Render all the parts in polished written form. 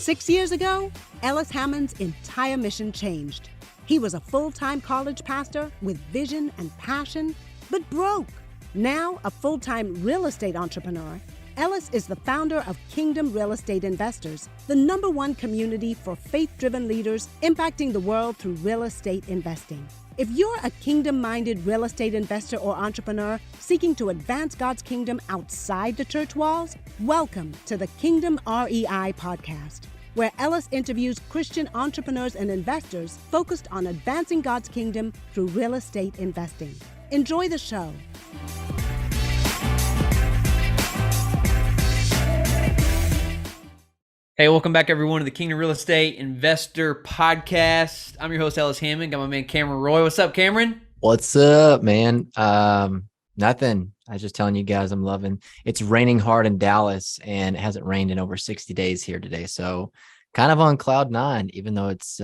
6 years ago, Ellis Hammond's entire mission changed. He was a full-time college pastor with vision and passion, but broke. Now a full-time real estate entrepreneur, Ellis is the founder of Kingdom Real Estate Investors, the #1 community for faith-driven leaders impacting the world through real estate investing. If you're a kingdom-minded real estate investor or entrepreneur seeking to advance God's kingdom outside the church walls, welcome to the Kingdom REI podcast, where Ellis interviews Christian entrepreneurs and investors focused on advancing God's kingdom through real estate investing. Enjoy the show. Hey, welcome back everyone to the Kingdom Real Estate Investor Podcast. I'm your host, Ellis Hammond. Got my man, Cameron Roy. What's up, Cameron? What's up, man? Nothing. I was just telling you guys I'm loving. It's raining hard in Dallas and it hasn't rained in over 60 days here today. So kind of on cloud 9, even though it's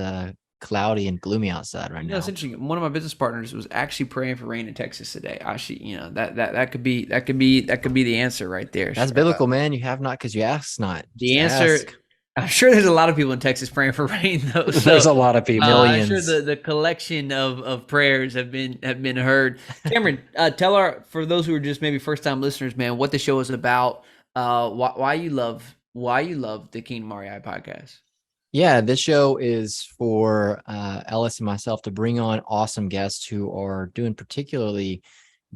cloudy and gloomy outside right now. It's interesting. One of my business partners was actually praying for rain in Texas today. Actually, that could be the answer right there. That's biblical, man. You have not because you ask not. The answer. Ask. I'm sure there's a lot of people in Texas praying for rain, though. So, there's a lot of people. Millions. I'm sure the collection of prayers have been heard. Cameron, for those who are just maybe first time listeners, man, what the show is about, why you love the Kingdom REI podcast. Yeah, this show is for Ellis and myself to bring on awesome guests who are doing particularly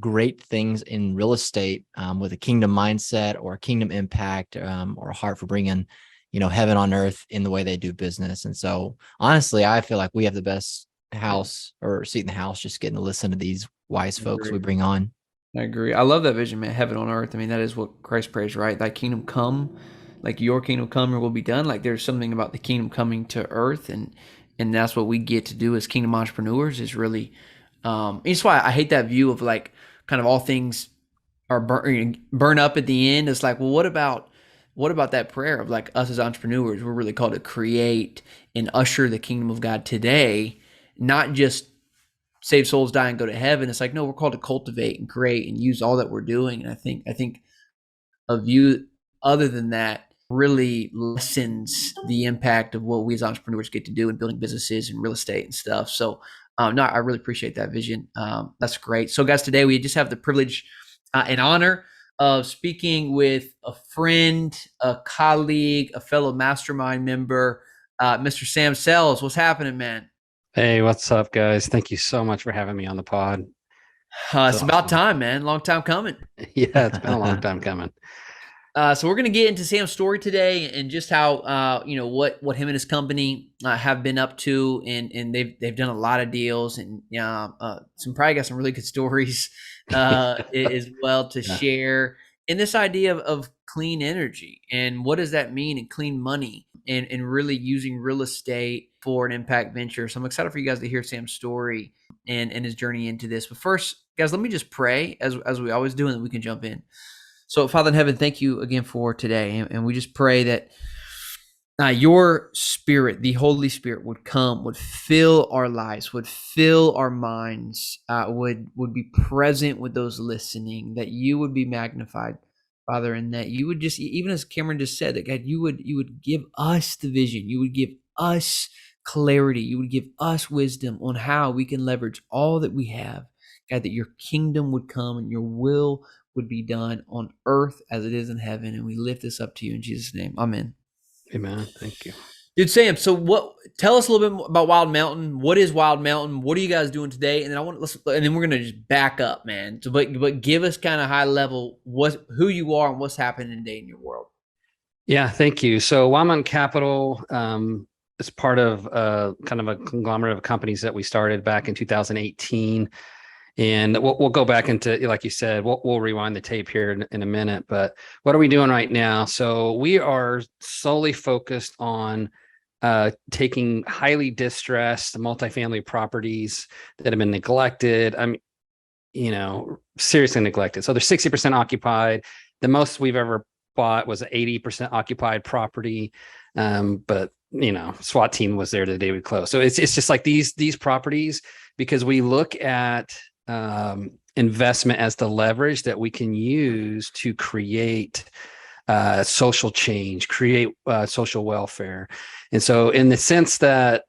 great things in real estate with a kingdom mindset or a kingdom impact or a heart for bringing heaven on earth in the way they do business. And so honestly, I feel like we have the best house or seat in the house, just getting to listen to these wise folks we bring on. I agree. I love that vision, man. Heaven on earth. I mean, that is what Christ prays, right? Thy kingdom come, like your kingdom come or will be done. Like there's something about the kingdom coming to earth. And that's what we get to do as kingdom entrepreneurs is really, it's why I hate that view of like kind of all things are burn up at the end. It's like, well, what about that prayer of like us as entrepreneurs? We're really called to create and usher the kingdom of God today, not just save souls, die, and go to heaven. It's like, no, we're called to cultivate and create and use all that we're doing. And I think a view other than that really lessens the impact of what we as entrepreneurs get to do in building businesses and real estate and stuff. So no, I really appreciate that vision. That's great. So guys, today we just have the privilege and honor of speaking with a friend, a colleague, a fellow mastermind member, Mr. Sam Sells. What's happening, man? Hey, what's up, guys? Thank you so much for having me on the pod. It's awesome. About time, man. Long time coming. Yeah, it's been a long time coming. So we're going to get into Sam's story today and just how, what him and his company have been up to. And they've done a lot of deals and probably got some really good stories as well to share. And this idea of clean energy and what does that mean and clean money and really using real estate for an impact venture. So I'm excited for you guys to hear Sam's story and his journey into this. But first, guys, let me just pray as we always do, and then we can jump in. So Father in heaven, thank you again for today. And we just pray that your spirit, the Holy Spirit would come, would fill our lives, would fill our minds, would be present with those listening, that you would be magnified, Father, and that you would just, even as Cameron just said, that God, you would give us the vision, you would give us clarity, you would give us wisdom on how we can leverage all that we have, God, that your kingdom would come and your will would be done on earth as it is in heaven. And we lift this up to you in Jesus' name. Amen. Amen. Thank you. Dude, Sam, so tell us a little bit more about Wild Mountain. What is Wild Mountain? What are you guys doing today? And then then we're going to just back up, man. So, but give us kind of high level who you are and what's happening today in your world. Yeah, thank you. So Wild Mountain Capital is part of kind of a conglomerate of companies that we started back in 2018. And we'll go back into, like you said, we'll rewind the tape here in a minute, but what are we doing right now? So we are solely focused on taking highly distressed multifamily properties that have been neglected. Seriously neglected. So they're 60% occupied. The most we've ever bought was an 80% occupied property. But SWAT team was there the day we closed. So it's just like these properties, because we look at investment as the leverage that we can use to create social change, create social welfare. And so in the sense that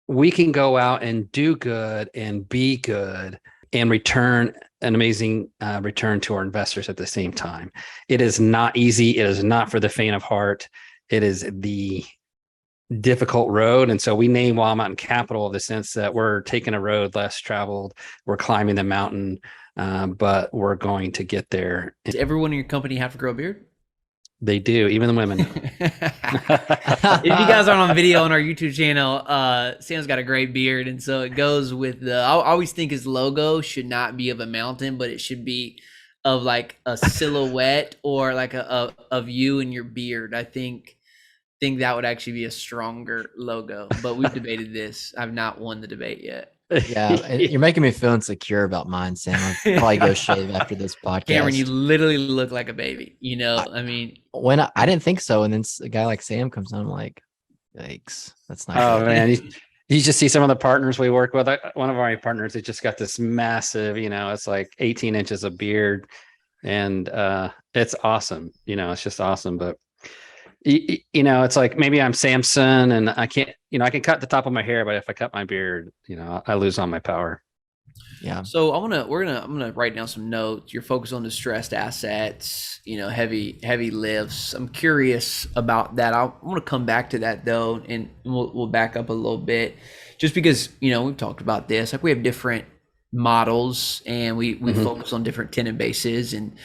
we can go out and do good and be good and return an amazing return to our investors at the same time. It is not easy. It is not for the faint of heart. It is the difficult road. And so we name Wild Mountain Capital in the sense that we're taking a road less traveled. We're climbing the mountain, but we're going to get there. Does everyone in your company have to grow a beard? They do, even the women. If you guys aren't on video on our YouTube channel, Sam's got a great beard, and so it goes with the. I always think his logo should not be of a mountain, but it should be of like a silhouette or like of you and your beard. I think that would actually be a stronger logo. But we've debated this. I've not won the debate yet. Yeah, and you're making me feel insecure about mine, Sam. I'll probably go shave after this podcast. Cameron, you literally look like a baby. You know, I mean, when I didn't think so, and then a guy like Sam comes on, I'm like, yikes, that's not. Oh good. man, you just see some of the partners we work with. One of our partners, it just got this massive, it's like 18 inches of beard, and it's awesome. It's just awesome. But it's like maybe I'm Samson and I can't, I can cut the top of my hair, but if I cut my beard, I lose all my power. Yeah. So I'm gonna write down some notes. You're focused on distressed assets, heavy lifts. I'm curious about that. I want to come back to that though, and we'll back up a little bit, just because we've talked about this. Like we have different models, and we focus on different tenant bases, and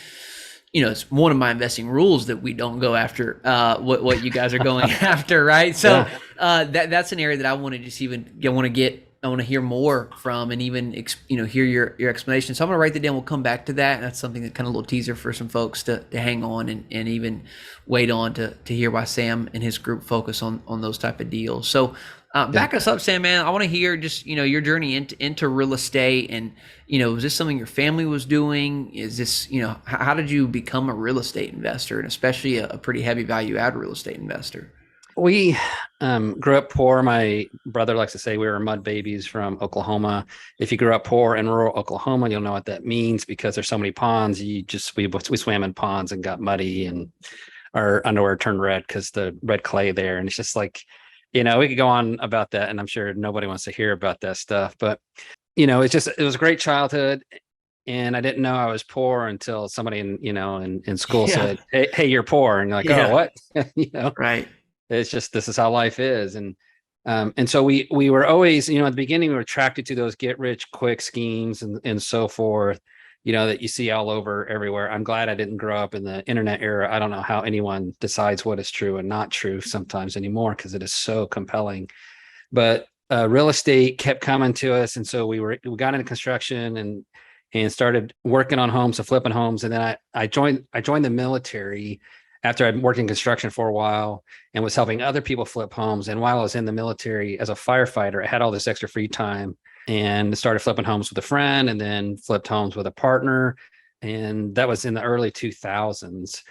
it's one of my investing rules that we don't go after what you guys are going after, right? So that's an area that I want to just I want to hear more from, and even hear your explanation. So I'm going to write that down. We'll come back to that. And that's something that kind of a little teaser for some folks to hang on and even wait on to hear why Sam and his group focus on those type of deals. So back us up, Sam, man. I want to hear just your journey into real estate, and was this something your family was doing? Is this how did you become a real estate investor, and especially a pretty heavy value add real estate investor? We grew up poor. My brother likes to say we were mud babies from Oklahoma. If you grew up poor in rural Oklahoma, you'll know what that means, because there's so many ponds. We swam in ponds and got muddy, and our underwear turned red because the red clay there. And it's just like, we could go on about that, and I'm sure nobody wants to hear about that stuff. But it was a great childhood, and I didn't know I was poor until somebody in school said, "Hey, you're poor," and you're like, "Oh, what?" Right. It's just, this is how life is. And so we were always, at the beginning, we were attracted to those get rich quick schemes and so forth, that you see all over everywhere. I'm glad I didn't grow up in the internet era. I don't know how anyone decides what is true and not true sometimes anymore, because it is so compelling. But real estate kept coming to us. And so we got into construction and started working on homes and flipping homes. And then I joined the military after I'd worked in construction for a while and was helping other people flip homes. And while I was in the military as a firefighter, I had all this extra free time and started flipping homes with a friend, and then flipped homes with a partner. And that was in the early 2000s.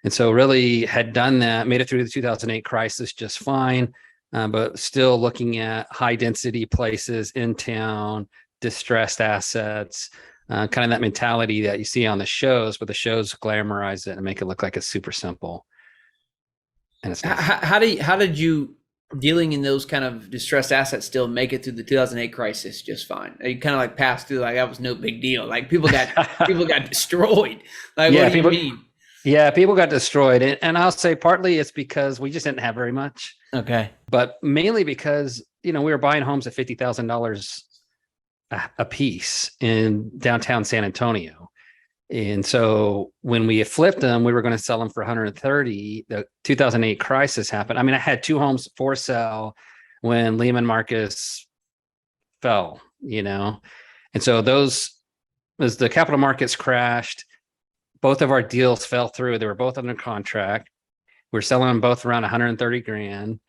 And so really had done that, made it through the 2008 crisis just fine, but still looking at high density places in town, distressed assets, kind of that mentality that you see on the shows, but the shows glamorize it and make it look like it's super simple. And it's not. How did you, dealing in those kind of distressed assets, still make it through the 2008 crisis just fine? You kind of like passed through, like that was no big deal. Like people got destroyed. Like, what do you mean? Yeah, people got destroyed. And I'll say partly it's because we just didn't have very much. Okay. But mainly because, we were buying homes at $50,000 a piece in downtown San Antonio. And so when we flipped them, we were going to sell them for 130. The 2008 crisis happened. I mean, I had 2 homes for sale when Lehman Marcus fell, and so as the capital markets crashed, both of our deals fell through. They were both under contract. We were selling them both around 130 grand.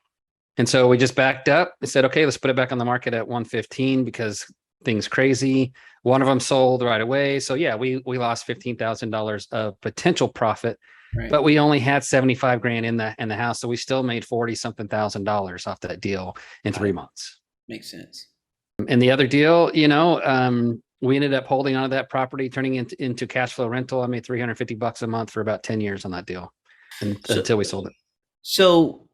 And so we just backed up and said, okay, let's put it back on the market at 115 because things crazy. One of them sold right away. So yeah, we lost $15,000 of potential profit, right, but we only had 75 grand in the house. So we still made 40 something thousand off that deal in 3 months. Makes sense. And the other deal, we ended up holding onto that property, turning into cash flow rental. I made $350 a month for about 10 years on that deal. until we sold it. So,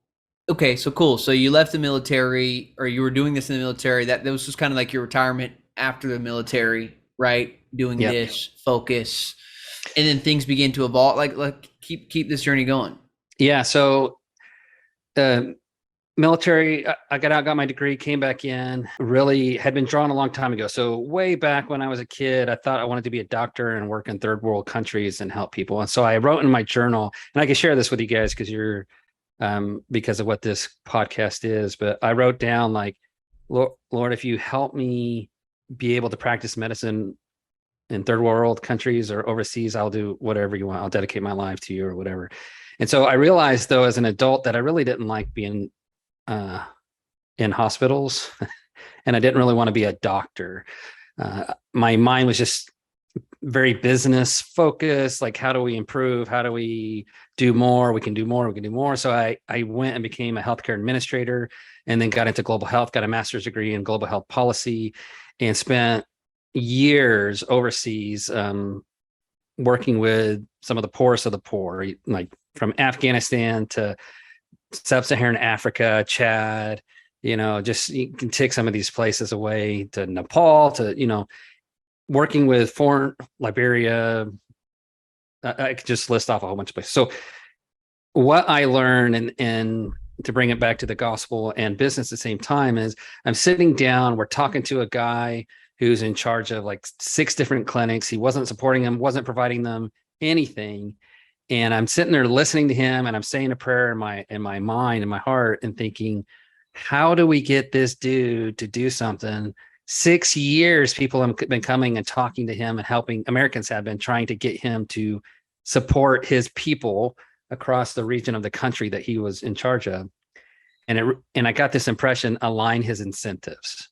okay, so cool. So you left the military, or you were doing this in the military. That was just kind of like your retirement after the military, right? Doing Yep. this focus, and then things begin to evolve. Like keep this journey going. Yeah. So the military, I got out, got my degree, came back in, really had been drawn a long time ago. So way back when I was a kid, I thought I wanted to be a doctor and work in third world countries and help people. And so I wrote in my journal, and I can share this with you guys because of what this podcast is, but I wrote down like, Lord, if you help me be able to practice medicine in third world countries or overseas, I'll do whatever you want. I'll dedicate my life to you or whatever. And so I realized though, as an adult, that I really didn't like being in hospitals and I didn't really want to be a doctor. My mind was just very business focused. Like, how do we improve? How do we do more? We can do more. We can do more. So I went and became a healthcare administrator, and then got into global health, got a master's degree in global health policy, and spent years overseas working with some of the poorest of the poor, like from Afghanistan to sub-Saharan Africa, Chad, just you can take some of these places away to Nepal, to, working with foreign Liberia. I could just list off a whole bunch of places. So what I learned, and to bring it back to the gospel and business at the same time, is I'm sitting down, we're talking to a guy who's in charge of like 6 different clinics. He wasn't supporting them, wasn't providing them anything. And I'm sitting there listening to him, and I'm saying a prayer in my mind, in my heart, and thinking, how do we get this dude to do something? 6 years, people have been coming and talking to him and helping. Americans have been trying to get him to support his people across the region of the country that he was in charge of. And I got this impression, align his incentives.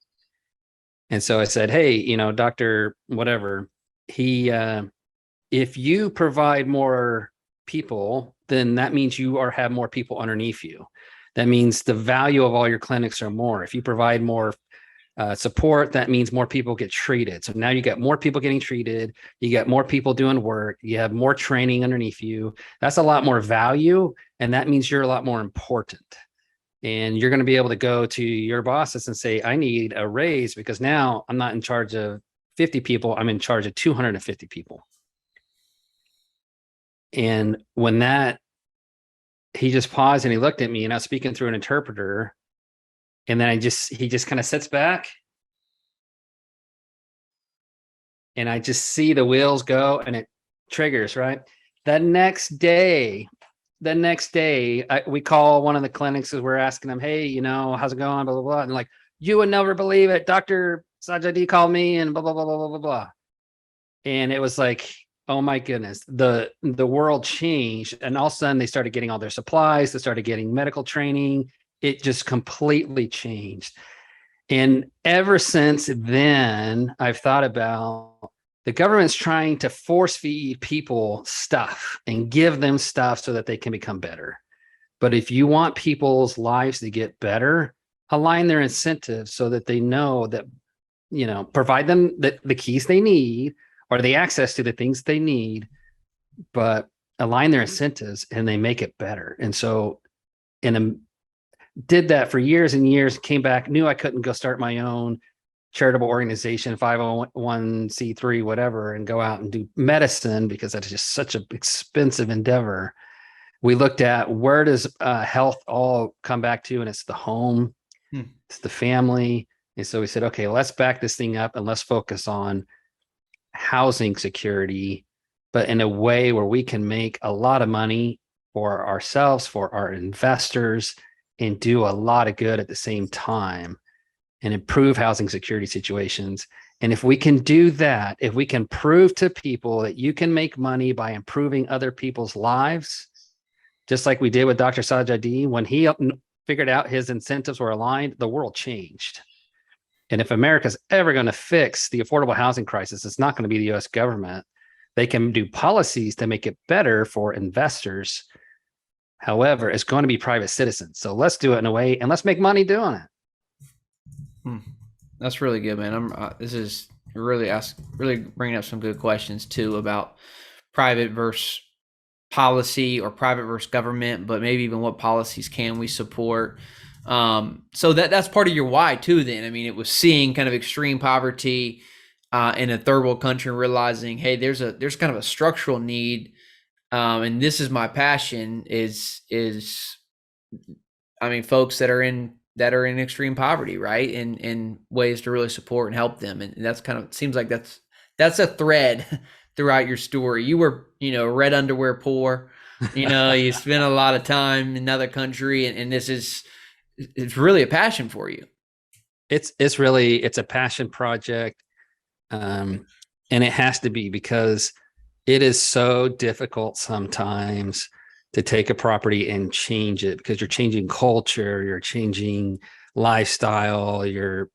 And so I said, hey, Dr. whatever, if you provide more people, then that means you have more people underneath you. That means the value of all your clinics are more. If you provide more support, that means more people get treated. So now you get more people getting treated, you get more people doing work, you have more training underneath you. That's a lot more value, and that means you're a lot more important. And you're going to be able to go to your bosses and say, I need a raise, because now I'm not in charge of 50 people, I'm in charge of 250 people. And when he just paused and he looked at me, and I was speaking through an interpreter. And then he just kind of sits back, and I just see the wheels go, and it triggers, right? The next day, we call one of the clinics as we're asking them, hey, how's it going? Blah, blah, blah. And like, you would never believe it. Dr. Sajadi called me and blah, blah, blah, blah, blah, blah, blah. And it was like, oh my goodness, the world changed. And all of a sudden they started getting all their supplies. They started getting medical training. It just completely changed. And ever since then, I've thought about the government's trying to force feed people stuff and give them stuff so that they can become better. But if you want people's lives to get better, align their incentives so that they know that, provide them the keys they need or the access to the things they need, but align their incentives and they make it better. And so, did that for years and years, came back, knew I couldn't go start my own charitable organization, 501c3, whatever, and go out and do medicine, because that's just such an expensive endeavor. We looked at, where does health all come back to? And it's the home, it's the family. And so we said, okay, let's back this thing up and let's focus on housing security, but in a way where we can make a lot of money for ourselves, for our investors, and do a lot of good at the same time and improve housing security situations. And if we can do that, if we can prove to people that you can make money by improving other people's lives, just like we did with Dr. Sajadi, when he figured out his incentives were aligned, the world changed. And if America's ever going to fix the affordable housing crisis, it's not going to be the US government. They can do policies to make it better for investors. However, it's going to be private citizens. So let's do it in a way, and let's make money doing it. That's really good, man. This is really bringing up some good questions too about private versus policy or private versus government, but maybe even what policies can we support. So that's part of your why too. Then, I mean, it was seeing kind of extreme poverty in a third world country and realizing, hey, there's kind of a structural need, and this is my passion. I mean, folks that are in extreme poverty, right? And ways to really support and help them. And that's kind of, seems like that's a thread throughout your story. You were, red underwear poor, you spent a lot of time in another country, and it's really a passion for you. It's a passion project. And it has to be, because it is so difficult sometimes to take a property and change it, because you're changing culture, you're changing lifestyle, you're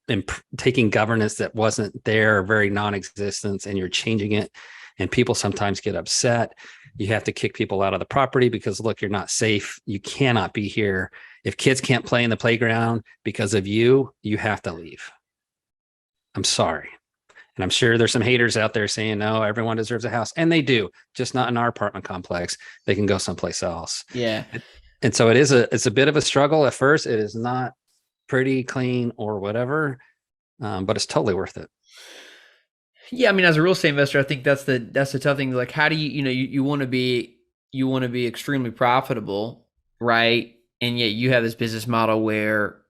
taking governance that wasn't there, very non-existent, and you're changing it. And people sometimes get upset. You have to kick people out of the property because, look, you're not safe. You cannot be here. If kids can't play in the playground because of you, you have to leave. I'm sorry. And I'm sure there's some haters out there saying, no, everyone deserves a house. And they do, just not in our apartment complex. They can go someplace else. Yeah. And so it's a bit of a struggle at first. It is not pretty, clean, or whatever, but it's totally worth it. Yeah. I mean, as a real estate investor, I think that's the tough thing. Like, how do you want to be extremely profitable, right? And yet you have this business model where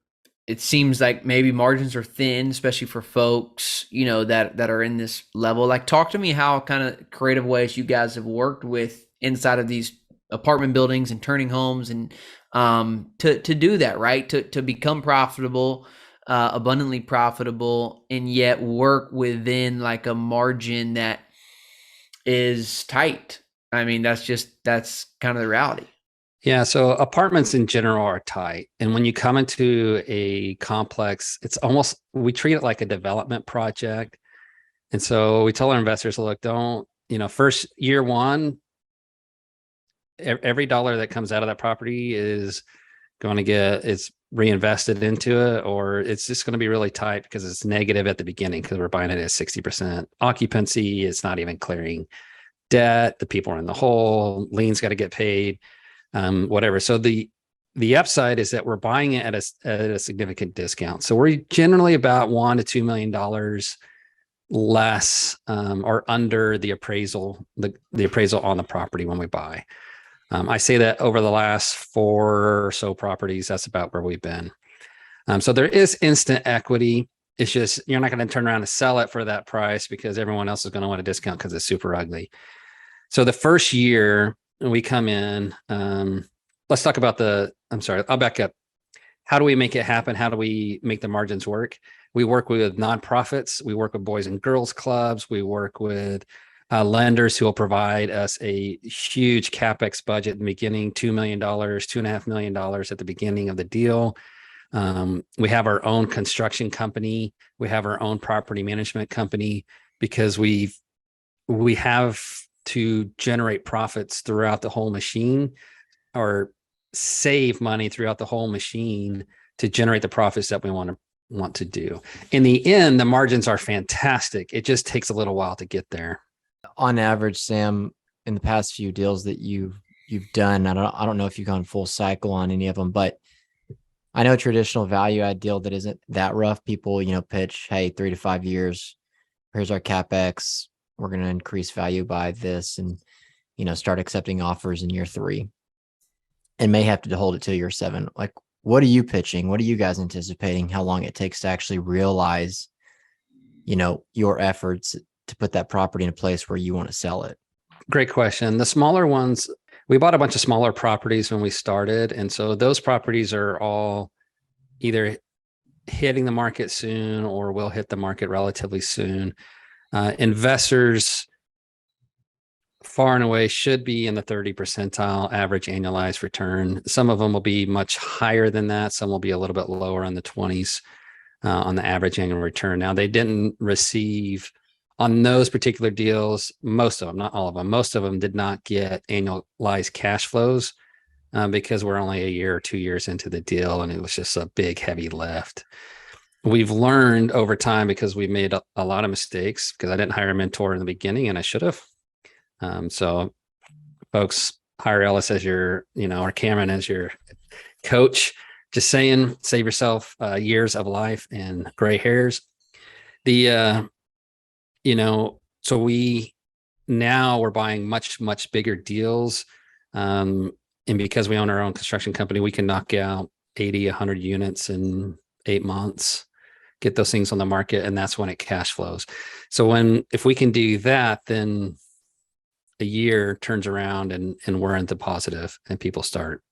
it seems like maybe margins are thin, especially for folks, that are in this level. Like, talk to me how kind of creative ways you guys have worked with inside of these apartment buildings and turning homes, and to do that, right? To become profitable, abundantly profitable, and yet work within like a margin that is tight. I mean, that's kind of the reality. Yeah. So apartments in general are tight. And when you come into a complex, we treat it like a development project. And so we tell our investors, look, don't, first year one, every dollar that comes out of that property is going to it's reinvested into it, or it's just going to be really tight because it's negative at the beginning, because we're buying it at 60% occupancy. It's not even clearing debt. The people are in the hole. Liens got to get paid. Whatever. So the upside is that we're buying it at a significant discount. So we're generally about $1 to $2 million less, or under the appraisal, the appraisal on the property when we buy. I say that over the last 4 or so properties, that's about where we've been. So there is instant equity. It's just, you're not going to turn around and sell it for that price because everyone else is going to want a discount because it's super ugly. So the first year we come in, let's talk about I'll back up. How do we make it happen? How do we make the margins work? We work with nonprofits. We work with boys and girls clubs. We work with lenders who will provide us a huge CapEx budget in the beginning, $2 million, $2.5 million at the beginning of the deal. We have our own construction company. We have our own property management company, because we have to generate profits throughout the whole machine, or save money throughout the whole machine to generate the profits that we want to do. In the end, the margins are fantastic. It just takes a little while to get there. On average, Sam, in the past few deals that you've done, I don't know if you've gone full cycle on any of them, but I know a traditional value add deal that isn't that rough. People, pitch, hey, 3 to 5 years, here's our CapEx. We're going to increase value by this, and, start accepting offers in year 3, and may have to hold it till year 7. Like, what are you pitching? What are you guys anticipating? How long it takes to actually realize, your efforts to put that property in a place where you want to sell it? Great question. The smaller ones, we bought a bunch of smaller properties when we started. And so those properties are all either hitting the market soon or will hit the market relatively soon. Investors far and away should be in the 30 percentile average annualized return. Some of them will be much higher than that. Some will be a little bit lower in the 20s on the average annual return. Now, they didn't receive on those particular deals, most of them, not all of them, most of them did not get annualized cash flows because we're only a year or 2 years into the deal, and it was just a big, heavy lift. We've learned over time, because we made a lot of mistakes, because I didn't hire a mentor in the beginning, and I should have. So folks, hire Ellis as your, or Cameron as your coach. Just saying, save yourself years of life and gray hairs. The, so we're buying much bigger deals. And because we own our own construction company, we can knock out 80, 100 units in 8 months, get those things on the market. And that's when it cash flows. So if we can do that, then a year turns around and we're into positive and people start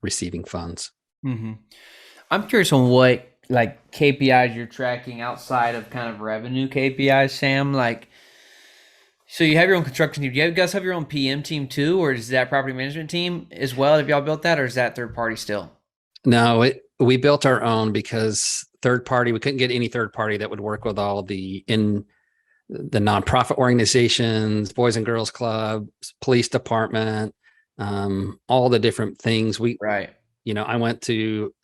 receiving funds. Mm-hmm. I'm curious on what like KPIs you're tracking outside of kind of revenue KPIs, Sam. Like, so you have your own construction team. Do you guys have your own PM team too, or is that property management team as well? Have y'all built that, or is that third party still? No, we built our own because third party, we couldn't get any third party that would work with all the nonprofit organizations, Boys and Girls Club, police department, all the different things. Right. I went to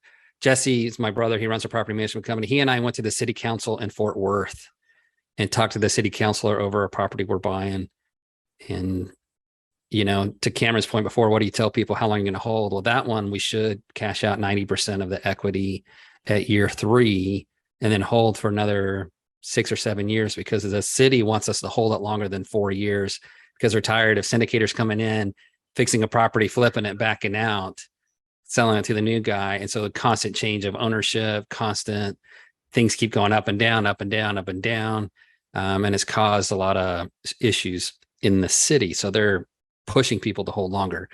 Jesse's my brother. He runs a property management company. He and I went to the city council in Fort Worth and talked to the city councilor over a property we're buying. And, to Cameron's point before, what do you tell people how long you're going to hold? Well, that one, we should cash out 90% of the equity at year 3 and then hold for another 6 or 7 years, because the city wants us to hold it longer than 4 years because they're tired of syndicators coming in, fixing a property, flipping it, backing out, selling it to the new guy. And so the constant change of ownership, constant things keep going up and down, up and down, up and down. And it's caused a lot of issues in the city. So they're pushing people to hold longer.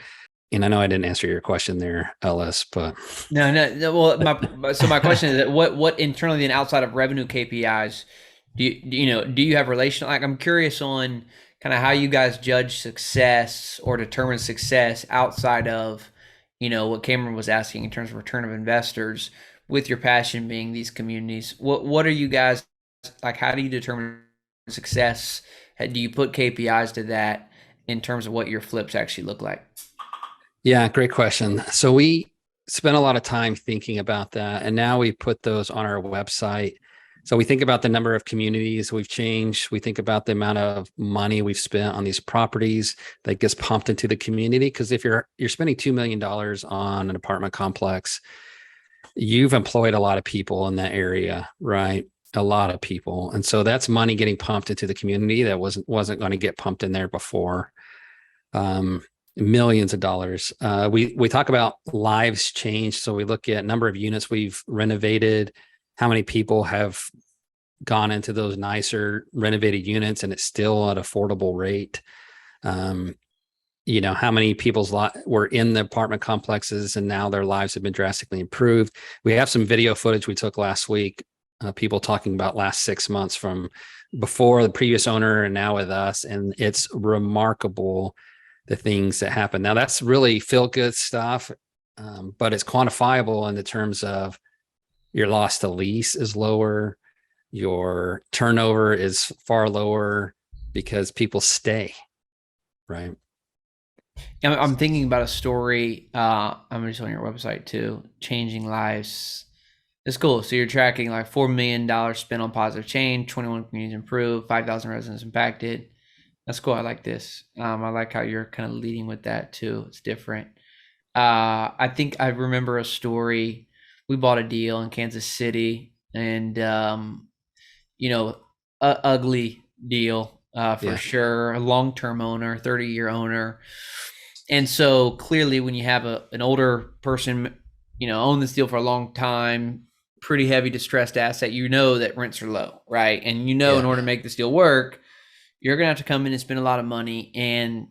And I know I didn't answer your question there, Ellis, but no. Well, my question is that what internally and outside of revenue KPIs do you have relational? Like, I'm curious on kind of how you guys judge success or determine success outside of, what Cameron was asking in terms of return of investors, with your passion being these communities. What are you guys like? How do you determine success? Do you put KPIs to that in terms of what your flips actually look like? Yeah, great question. So we spent a lot of time thinking about that, and now we put those on our website. So we think about the number of communities we've changed. We think about the amount of money we've spent on these properties that gets pumped into the community. Because if you're spending $2 million on an apartment complex, you've employed a lot of people in that area, right? A lot of people. And so that's money getting pumped into the community that wasn't going to get pumped in there before. Millions of dollars. We talk about lives changed. So we look at number of units we've renovated, how many people have gone into those nicer renovated units, and it's still at affordable rate. How many people's were in the apartment complexes and now their lives have been drastically improved. We have some video footage we took last week, people talking about last 6 months from before the previous owner and now with us. And it's remarkable the things that happen. Now that's really feel good stuff, but it's quantifiable in the terms of your loss to lease is lower, your turnover is far lower because people stay, right? I'm thinking about a story. I'm just on your website too. Changing lives. It's cool. So you're tracking like $4 million spent on positive change, 21 communities improved, 5,000 residents impacted. That's cool. I like this. I like how you're kind of leading with that too. It's different. I think I remember a story. We bought a deal in Kansas City, and ugly deal for sure. A long-term owner, 30-year owner. And so clearly when you have an older person, own this deal for a long time, pretty heavy distressed asset, that rents are low, right? And in order to make this deal work, you're going to have to come in and spend a lot of money, and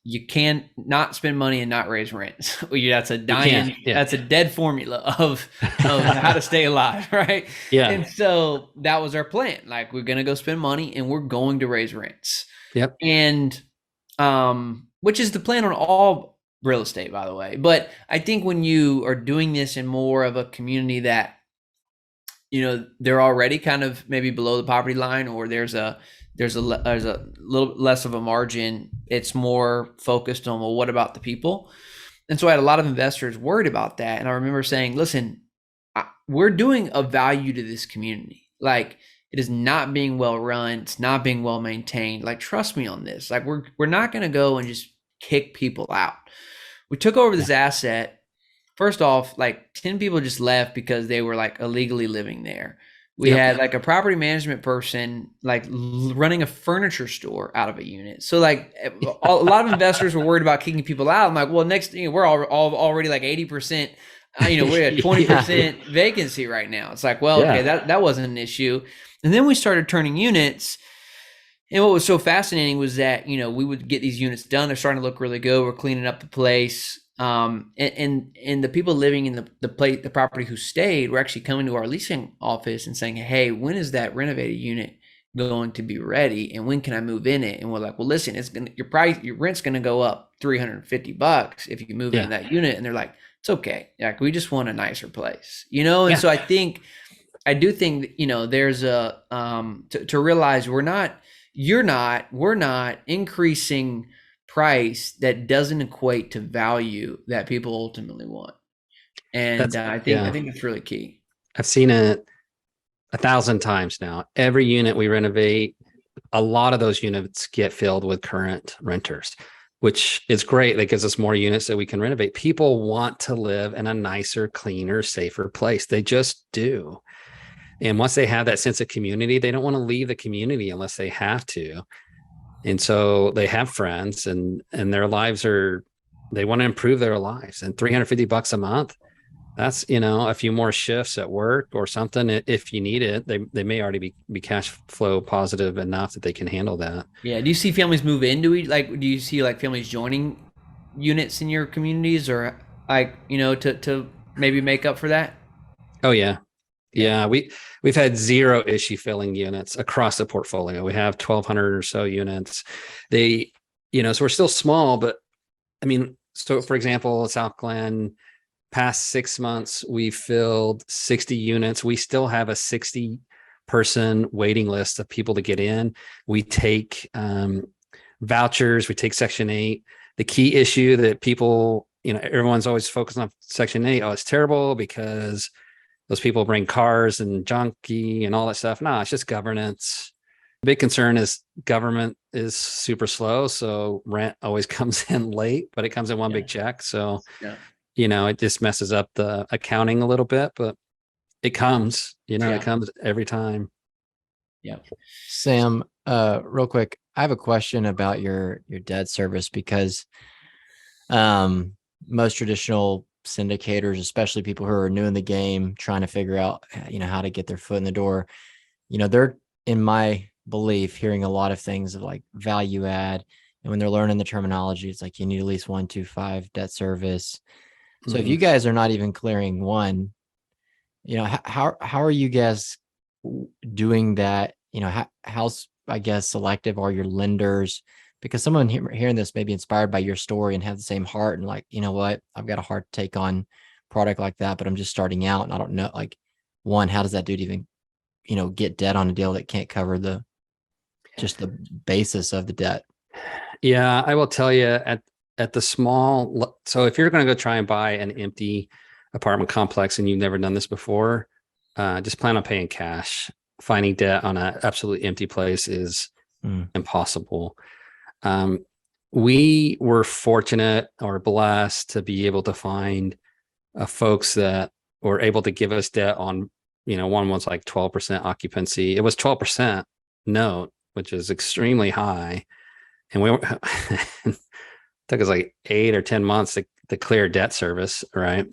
you can't not spend money and not raise rents. That's a that's a dead formula of how to stay alive, right? Yeah. And so that was our plan. Like, we're going to go spend money and we're going to raise rents. Yep. And which is the plan on all real estate, by the way. But I think when you are doing this in more of a community that, they're already kind of maybe below the poverty line, or there's a little less of a margin, it's more focused on, well, what about the people? And so I had a lot of investors worried about that. And I remember saying, listen, we're doing a value to this community. Like, it is not being well run. It's not being well maintained. Like, trust me on this. Like, we're not going to go and just kick people out. We took over this asset. First off, like 10 people just left because they were like illegally living there. We had like a property management person like running a furniture store out of a unit. So like a lot of investors were worried about kicking people out. I'm like, well, next, we're all already like 80%, we're at 20% vacancy right now. It's like, well, okay, that wasn't an issue. And then we started turning units. And what was so fascinating was that, we would get these units done. They're starting to look really good. We're cleaning up the place. And the people living in the property who stayed were actually coming to our leasing office and saying, hey, when is that renovated unit going to be ready? And when can I move in it? And we're like, well, listen, your rent's going to go up $350 if you move into that unit. And they're like, it's okay. Like, we just want a nicer place, And so I do think, there's to realize we're not increasing price that doesn't equate to value that people ultimately want. And I think that's really key. I've seen it 1,000 times now. Every unit we renovate, a lot of those units get filled with current renters, which is great. That gives us more units that we can renovate. People want to live in a nicer, cleaner, safer place. They just do. And once they have that sense of community, they don't want to leave the community unless they have to. And so they have friends and their lives they want to improve their lives. And $350 a month, that's, a few more shifts at work or something. If you need it, they may already be cash flow positive enough that they can handle that. Yeah. Do you see families move into it? Like, do you see like families joining units in your communities or like, to maybe make up for that? Oh yeah. Yeah, we've had zero issue filling units across the portfolio. We have 1,200 or so units. So we're still small, but so for example, South Glen, past 6 months, we filled 60 units. We still have a 60-person waiting list of people to get in. We take vouchers, we take Section 8. The key issue that people, everyone's always focused on Section 8. Oh, it's terrible because those people bring cars and junkie and all that stuff. No, it's just governance. The big concern is government is super slow. So rent always comes in late, but it comes in one big check. So, it just messes up the accounting a little bit, but it comes, it comes every time. Yeah. Sam, real quick, I have a question about your debt service because most traditional syndicators, especially people who are new in the game, trying to figure out, how to get their foot in the door, they're, in my belief, hearing a lot of things of like value add. And when they're learning the terminology, it's like you need at least 125 debt service. So if you guys are not even clearing one, how are you guys doing that? How I guess selective are your lenders? Because someone hearing this may be inspired by your story and have the same heart and like, what, I've got a heart to take on product like that, but I'm just starting out and I don't know, like, one, how does that dude even, get debt on a deal that can't cover the basis of the debt? Yeah, I will tell you at the small. So if you're going to go try and buy an empty apartment complex and you've never done this before, just plan on paying cash. Finding debt on an absolutely empty place is impossible. We were fortunate or blessed to be able to find folks that were able to give us debt on, one was like 12% occupancy. It was 12% note, which is extremely high. And we took us like 8 or 10 months to clear debt service, right?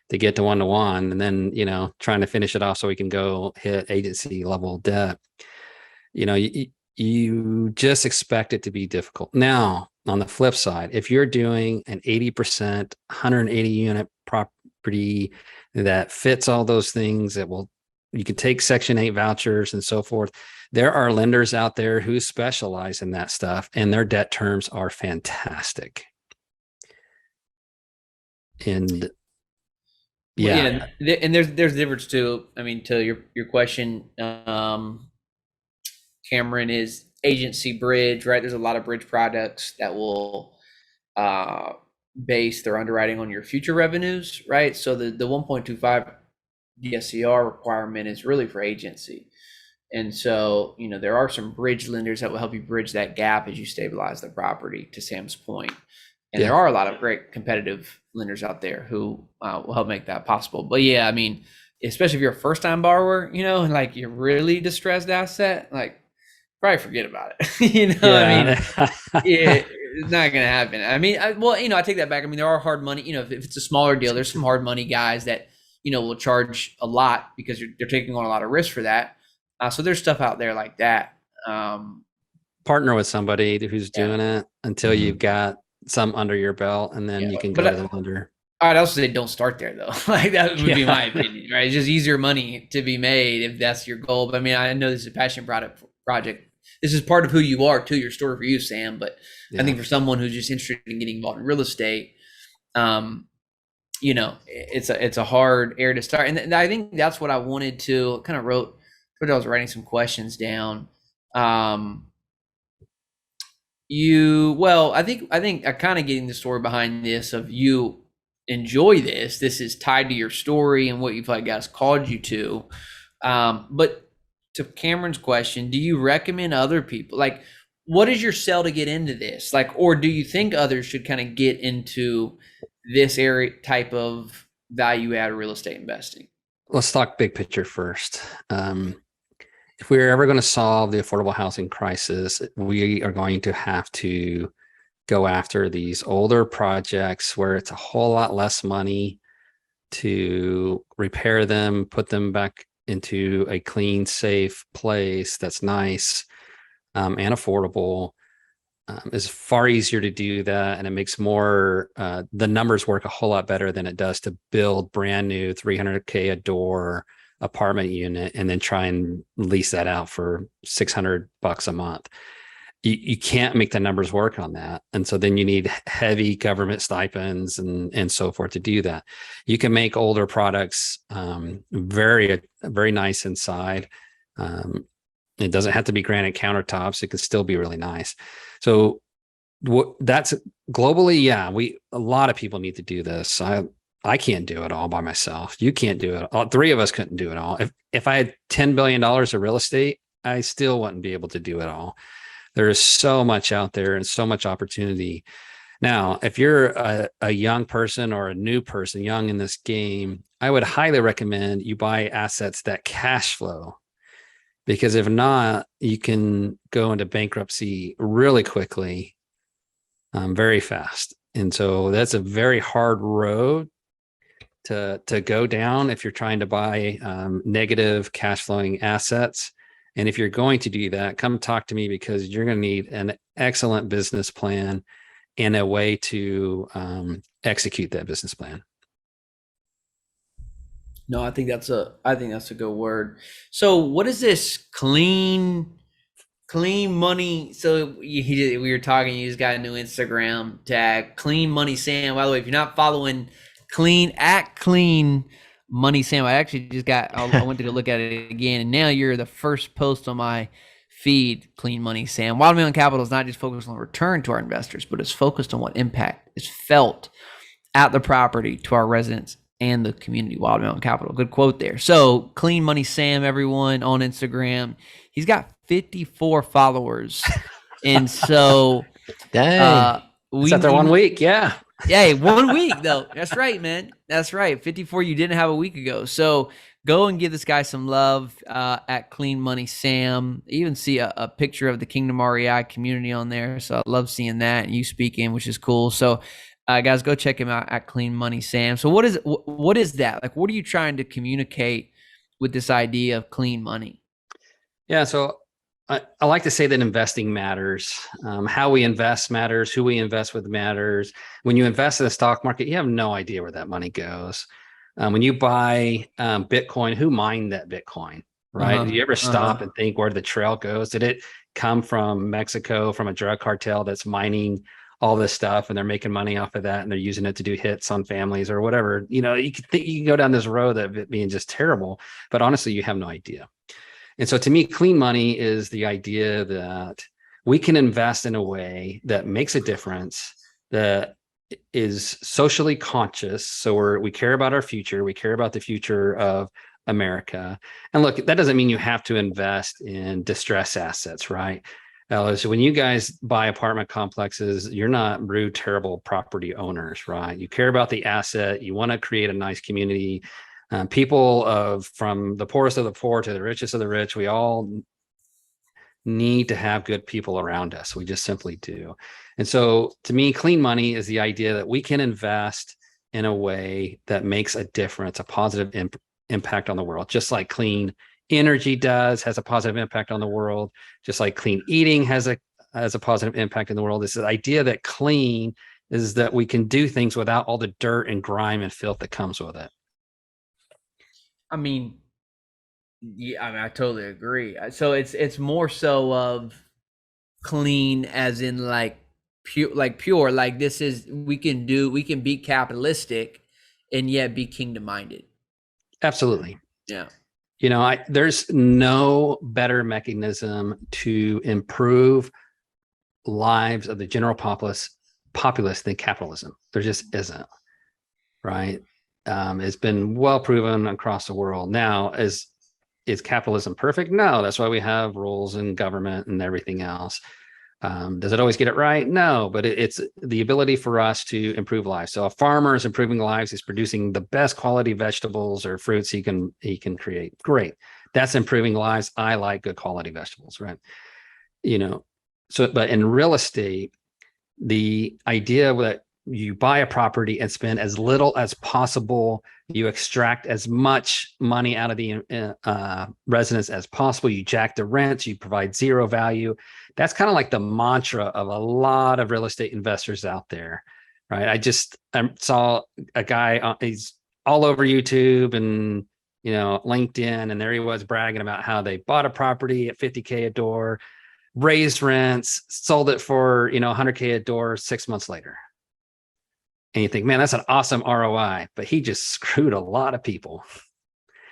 To get to 1-to-1 and then, trying to finish it off so we can go hit agency level debt. You just expect it to be difficult. Now, on the flip side, if you're doing an 80%, 180 unit property that fits all those things you can take Section 8 vouchers and so forth. There are lenders out there who specialize in that stuff and their debt terms are fantastic. And and there's a difference too. I mean, to your question, Cameron, is agency bridge, right? There's a lot of bridge products that will base their underwriting on your future revenues, right? So the 1.25 DSCR requirement is really for agency. And so, there are some bridge lenders that will help you bridge that gap as you stabilize the property, to Sam's point. And there are a lot of great competitive lenders out there who will help make that possible. But yeah, I mean, especially if you're a first time borrower, you know, and like you're really distressed asset, like probably forget about it. You know, I mean, yeah, it's not going to happen. I mean, well, you know, I take that back. I mean, there are hard money, you know, if it's a smaller deal, there's some hard money guys that, you know, will charge a lot because they're taking on a lot of risk for that. So there's stuff out there like that. Partner with somebody who's doing it until you've got some under your belt, and then you can go to the lender. I'd also say don't start there though. Like that would be my opinion, right? It's just easier money to be made if that's your goal. But I mean, I know this is a passion project. This is part of who you are too, your story for you, Sam. But I think for someone who's just interested in getting involved in real estate, you know, it's a hard area to start. And I think that's what I wanted to kind of wrote. I was writing some questions down. I think I kind of getting the story behind this of you enjoy this. This is tied to your story and what you feel like guys called you to. But to Cameron's question, do you recommend other people? Like, what is your sell to get into this? Like, or do you think others should kind of get into this area type of value add real estate investing? Let's talk big picture first. If we're ever going to solve the affordable housing crisis, we are going to have to go after these older projects where it's a whole lot less money to repair them, put them back into a clean, safe place that's nice and affordable. It's far easier to do that, and it makes the numbers work a whole lot better than it does to build brand new $300K a door apartment unit and then try and lease that out for $600 a month. You can't make the numbers work on that. And so then you need heavy government stipends and so forth to do that. You can make older products very, very nice inside. It doesn't have to be granite countertops. It can still be really nice. So that's globally, yeah, a lot of people need to do this. I can't do it all by myself. You can't do it. All three of us couldn't do it all. If I had $10 billion of real estate, I still wouldn't be able to do it all. There is so much out there and so much opportunity. Now, if you're a young person or a new person, young in this game, I would highly recommend you buy assets that cash flow, because if not, you can go into bankruptcy really quickly, very fast. And so that's a very hard road to go down if you're trying to buy negative cash flowing assets. And if you're going to do that, come talk to me, because you're going to need an excellent business plan and a way to execute that business plan. No, I think that's a good word. So what is this clean money? So we were talking, you just got a new Instagram tag, Clean Money Sam. By the way, if you're not following Clean Money Sam, I actually just I went to go look at it again, and now you're the first post on my feed, Clean Money Sam. Watermelon Capital is not just focused on return to our investors, but it's focused on what impact is felt at the property to our residents and the community. Watermelon Capital, good quote there. So Clean Money Sam, everyone on Instagram, he's got 54 followers, and so dang, it's after 1 week, yeah. Yeah, 1 week though. That's right, man. That's right. 54 you didn't have a week ago. So go and give this guy some love at Clean Money Sam. You even see a picture of the Kingdom REI community on there. So I love seeing that, and you speaking, which is cool. So guys, go check him out at Clean Money Sam. So what is that? Like, what are you trying to communicate with this idea of clean money? Yeah, so I like to say that investing matters. How we invest matters. Who we invest with matters. When you invest in the stock market, you have no idea where that money goes. When you buy Bitcoin, who mined that Bitcoin, right? Do you ever stop and think where the trail goes? Did it come from Mexico, from a drug cartel that's mining all this stuff, and they're making money off of that, and they're using it to do hits on families or whatever? You know, you can go down this road of it being just terrible, but honestly, you have no idea. And so to me, clean money is the idea that we can invest in a way that makes a difference, that is socially conscious. So we care about our future. We care about the future of America. And look, that doesn't mean you have to invest in distressed assets, right? Ellis, when you guys buy apartment complexes, you're not rude, terrible property owners, right? You care about the asset. You want to create a nice community. People from the poorest of the poor to the richest of the rich, we all need to have good people around us. We just simply do. And so to me, clean money is the idea that we can invest in a way that makes a difference, a positive impact on the world, just like clean energy has a positive impact on the world, just like clean eating has a positive impact in the world. It's the idea that clean is that we can do things without all the dirt and grime and filth that comes with it. I mean, yeah, I mean, I totally agree. So it's more so of clean as in like pure, like this is, we can be capitalistic and yet be kingdom minded. Absolutely. Yeah. There's no better mechanism to improve lives of the general populace than capitalism. There just isn't, right? It's been well proven across the world. Now, is capitalism perfect? No, that's why we have rules and government and everything else. Does it always get it right? No, but it's the ability for us to improve lives. So a farmer is improving lives. He's producing the best quality vegetables or fruits he can create. Great. That's improving lives. I like good quality vegetables, right? But in real estate, the idea that you buy a property and spend as little as possible, you extract as much money out of the residents as possible, you jack the rents, you provide zero value. That's kind of like the mantra of a lot of real estate investors out there, right? I saw a guy, he's all over YouTube and LinkedIn, and there he was bragging about how they bought a property at $50K a door, raised rents, sold it for $100K a door 6 months later. And you think, man, that's an awesome ROI, but he just screwed a lot of people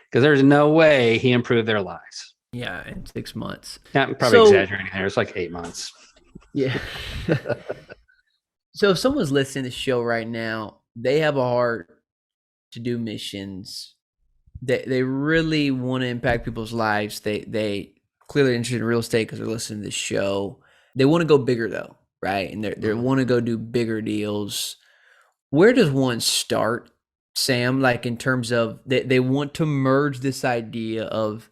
because there's no way he improved their lives. Yeah, in 6 months. Yeah, I'm probably exaggerating there. It's like 8 months. Yeah. So if someone's listening to the show right now, they have a heart to do missions. They really want to impact people's lives. They clearly interested in real estate because they're listening to this show. They want to go bigger though, right? And they want to go do bigger deals. Where does one start, Sam? Like in terms of they want to merge this idea of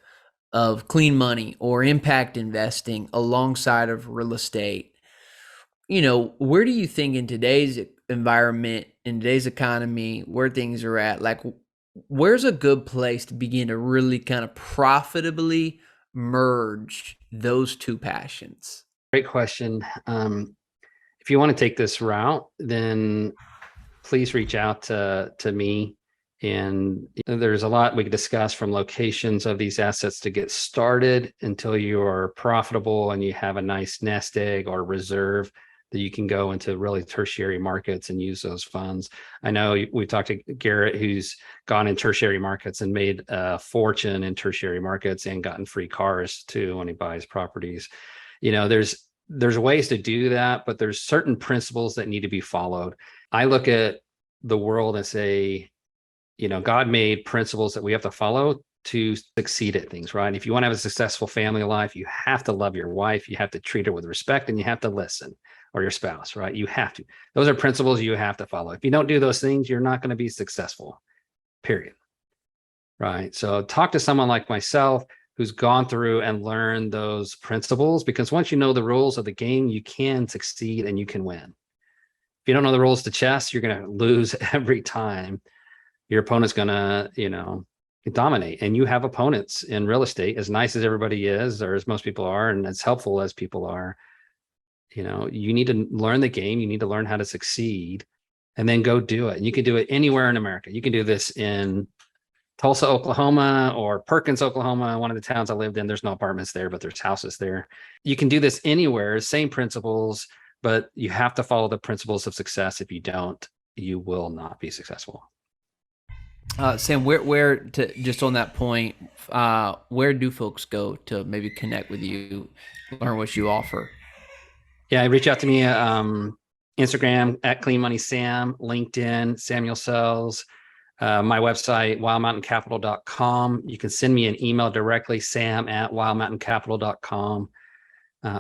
clean money or impact investing alongside of real estate. Where do you think in today's environment, in today's economy, where things are at, like where's a good place to begin to really kind of profitably merge those two passions? Great question. If you want to take this route, then please reach out to me. And there's a lot we could discuss, from locations of these assets to get started until you are profitable and you have a nice nest egg or reserve that you can go into really tertiary markets and use those funds. I know we talked to Garrett, who's gone in tertiary markets and made a fortune in tertiary markets and gotten free cars too when he buys properties. There's ways to do that, but there's certain principles that need to be followed. I look at the world and say, God made principles that we have to follow to succeed at things, right? If you want to have a successful family life, you have to love your wife, you have to treat her with respect, and you have to listen, or your spouse, right? You have to. Those are principles you have to follow. If you don't do those things, you're not going to be successful, period. Right? So talk to someone like myself who's gone through and learned those principles, because once you know the rules of the game, you can succeed and you can win. If you don't know the rules to chess, you're going to lose every time. Your opponent's going to, dominate. And you have opponents in real estate, as nice as everybody is, or as most people are, and as helpful as people are. You need to learn the game. You need to learn how to succeed, and then go do it. And you can do it anywhere in America. You can do this in Tulsa, Oklahoma, or Perkins, Oklahoma, one of the towns I lived in. There's no apartments there, but there's houses there. You can do this anywhere, same principles, but you have to follow the principles of success. If you don't, you will not be successful. Sam, where to, just on that point, where do folks go to maybe connect with you, learn what you offer? Yeah, reach out to me, Instagram at Clean Money Sam, LinkedIn, Samuel Sells, my website, wildmountaincapital.com. You can send me an email directly, sam@wildmountaincapital.com.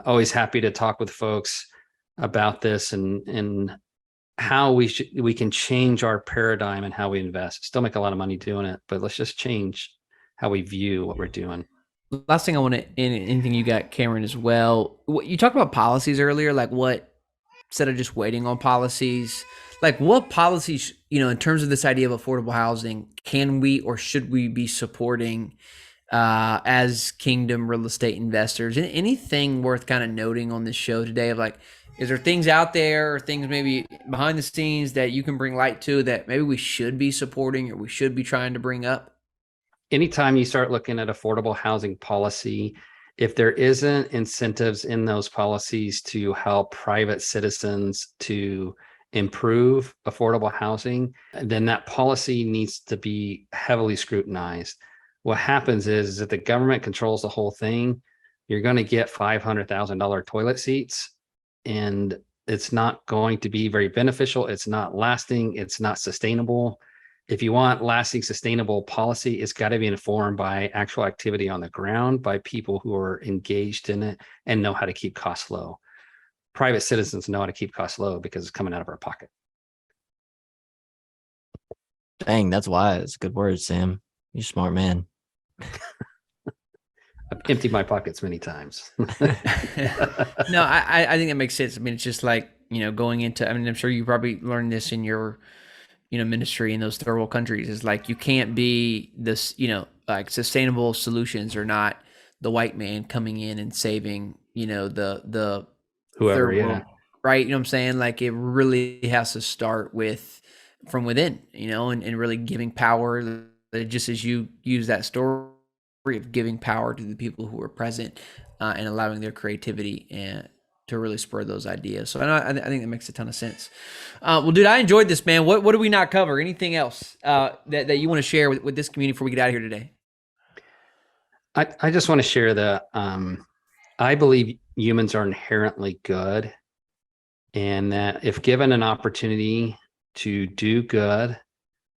Always happy to talk with folks about this and how we can change our paradigm and how we invest. Still make a lot of money doing it, but let's just change how we view what we're doing. Last thing I want to, anything you got, Cameron, as well. You talked about policies earlier, like what, instead of just waiting on policies, like what policies, in terms of this idea of affordable housing, can we or should we be supporting as Kingdom real estate investors? Anything worth kind of noting on this show today of like, is there things out there or things maybe behind the scenes that you can bring light to that maybe we should be supporting or we should be trying to bring up? Anytime you start looking at affordable housing policy, if there isn't incentives in those policies to help private citizens to improve affordable housing, then that policy needs to be heavily scrutinized. What happens is that the government controls the whole thing. You're going to get $500,000 toilet seats, and it's not going to be very beneficial. It's not lasting. It's not sustainable. If you want lasting, sustainable policy, it's got to be informed by actual activity on the ground, by people who are engaged in it and know how to keep costs low. Private citizens know how to keep costs low because it's coming out of our pocket. Dang, that's wise. Good words, Sam. You're a smart man. I've emptied my pockets many times. No, I think that makes sense. I mean, it's just like, going into, I mean, I'm sure you probably learned this in your, ministry in those third world countries, is like, you can't be this, like sustainable solutions are not the white man coming in and saving, the Whoever, third world, right? You know what I'm saying? Like it really has to start from within, and really giving power, just as you use that story of giving power to the people who are present and allowing their creativity and to really spur those ideas. So I think that makes a ton of sense. Well, dude, I enjoyed this, man. What do we not cover? Anything else that you want to share with this community before we get out of here today? I just want to share that I believe humans are inherently good, and that if given an opportunity to do good,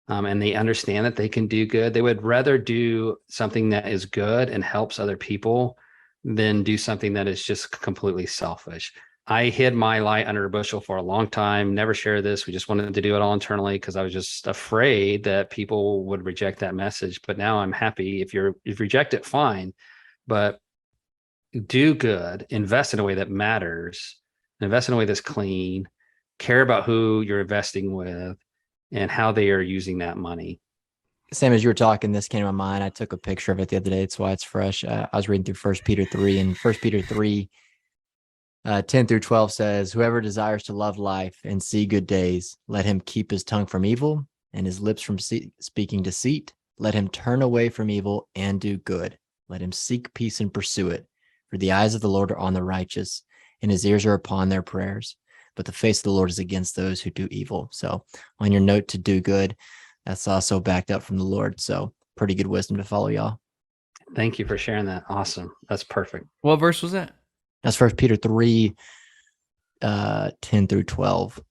and they understand that they can do good, they would rather do something that is good and helps other people than do something that is just completely selfish. I hid my light under a bushel for a long time, never shared this. We just wanted to do it all internally because I was just afraid that people would reject that message. But now I'm happy. If you reject it, fine. But do good, invest in a way that matters, invest in a way that's clean, care about who you're investing with and how they are using that money. Sam, as you were talking, this came to my mind. I took a picture of it the other day. It's why it's fresh. I was reading through 1 Peter 3, and 1 Peter 3, 10 through 12 says, whoever desires to love life and see good days, let him keep his tongue from evil and his lips from speaking deceit. Let him turn away from evil and do good. Let him seek peace and pursue it. For the eyes of the Lord are on the righteous, and his ears are upon their prayers. But the face of the Lord is against those who do evil. So on your note to do good, that's also backed up from the Lord. So pretty good wisdom to follow, y'all. Thank you for sharing that. Awesome. That's perfect. What verse was that? That's 1 Peter 3, 10 through 12.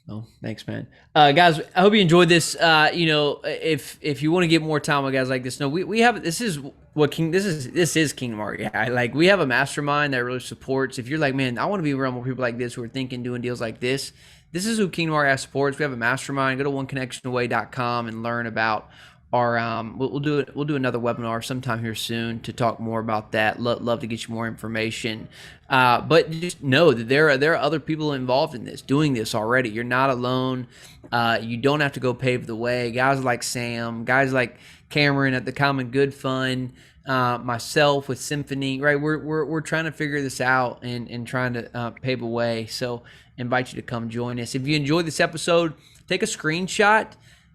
Oh, thanks, man. Guys, I hope you enjoyed this. If you want to get more time with guys like this, no, we have, this is Kingdom Art. Yeah. Like we have a mastermind that really supports. If you're like, man, I want to be around more people like this who are thinking, doing deals like this. This is who Kingdom Art supports. We have a mastermind. Go to oneconnectionaway.com and learn about our, we'll do another webinar sometime here soon to talk more about that. Love to get you more information. But just know that there are other people involved in this, doing this already. You're not alone. You don't have to go pave the way. Guys like Sam, guys like Cameron at the Common Good Fund, myself with Symphony, right? We're trying to figure this out and trying to pave a way. So invite you to come join us. If you enjoyed this episode, take a screenshot.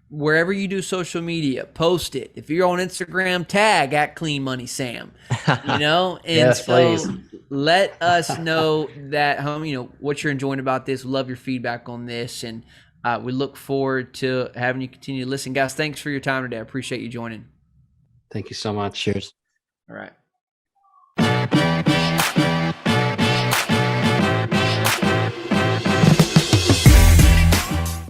Wherever you do social media, post it. If you're on Instagram, tag at Clean Money Sam. And yes, so please. let us know that what you're enjoying about this. Love your feedback on this, and we look forward to having you continue to listen, guys. Thanks for your time today. I appreciate you joining. Thank you so much. Cheers. All right.